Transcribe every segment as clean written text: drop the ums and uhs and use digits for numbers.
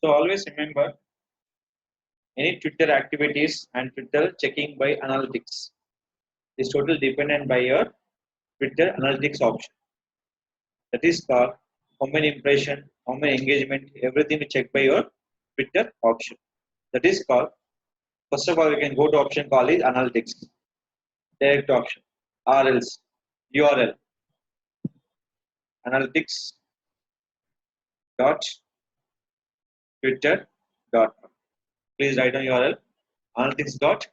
So always remember, any Twitter activities and Twitter checking by analytics is totally dependent by your Twitter analytics option. That is called how many impression, how many engagement, everything is checked by your Twitter option. That is called, first of all, we can go to option called is analytics, direct option, or else URL, analytics dot twitter.com. Please write down URL, analytics dot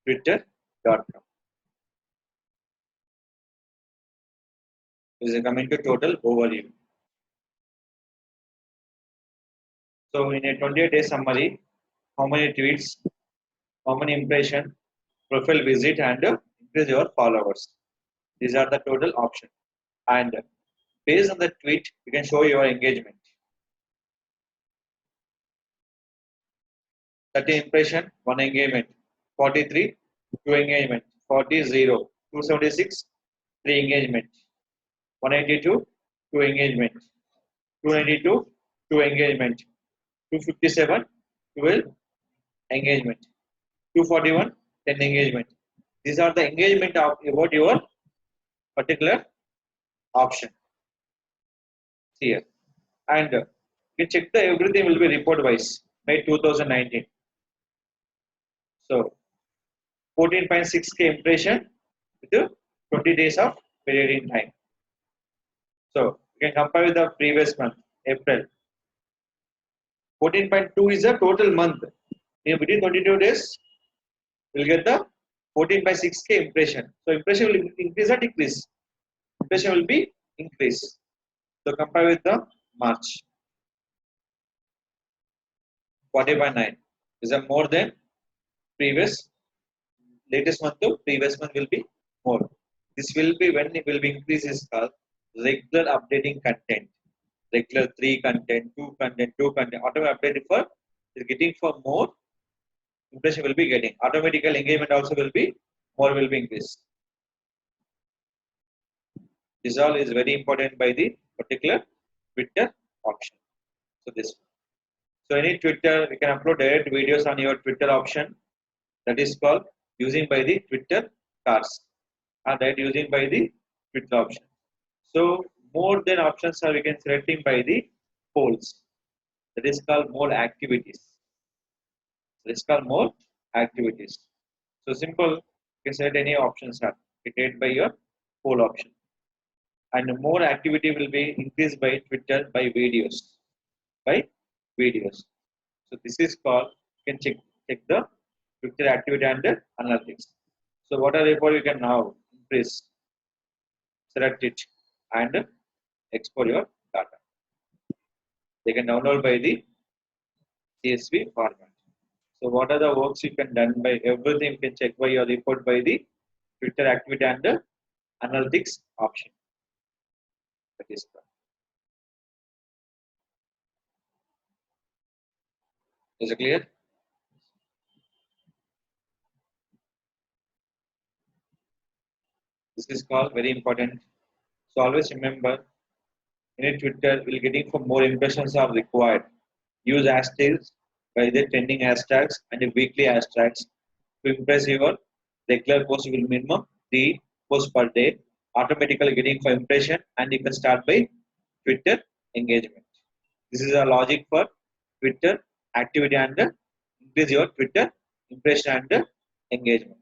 twitter.com. This is coming to total overview. So in a 28-day summary, how many tweets, how many impression, profile visit, and increase your followers. These are the total options. And based on the tweet, you can show your engagement. 30 impression, 1 engagement. 43, 2 engagement. 40, 0. 276, 3 engagement. 182, 2 engagement. 292, 2 engagement. 257, 12 engagement. 241, 10 engagement. These are the engagement of about your particular option here. And you check the everything will be report wise by 2019. So 14.6K impression with 20 days of period in time. So you can compare with the previous month, April. 14.2 is the total month. Within 22 days, we'll get the 14.6K impression. So impression will increase or decrease? Impression will be increase. So compare with the March. 40.9 is a more than previous. Latest month to previous month will be more. This will be when it will be increase is called regular updating content. Regular 3 content, 2 content, 2 content. Automatically updated for getting for more impression will be getting. Automatical engagement also will be more will be increased. This all is very important by the particular Twitter option. So this. So any Twitter, we can upload direct videos on your Twitter option. That is called using by the Twitter cards. And that using by the Twitter option. So more than options are we can selecting by the polls. That is called more activities. That is called more activities. So simple, you can select any options are created by your poll option. And more activity will be increased by Twitter by videos. By videos. So this is called, you can check the Twitter activity under analytics. So what are report you can now increase, select it and export your data. They can download by the CSV format. So what are the works you can done by everything you can check by your report by the Twitter activity under analytics option. That is correct. Is it clear? This is called very important. So always remember, in Twitter, will getting for more impressions are required. Use hashtags by the trending hashtags and the weekly hashtags to impress your regular post will minimum 3 posts per day. Automatically getting for impression and you can start by Twitter engagement. This is a logic for Twitter activity and increase your Twitter impression and engagement.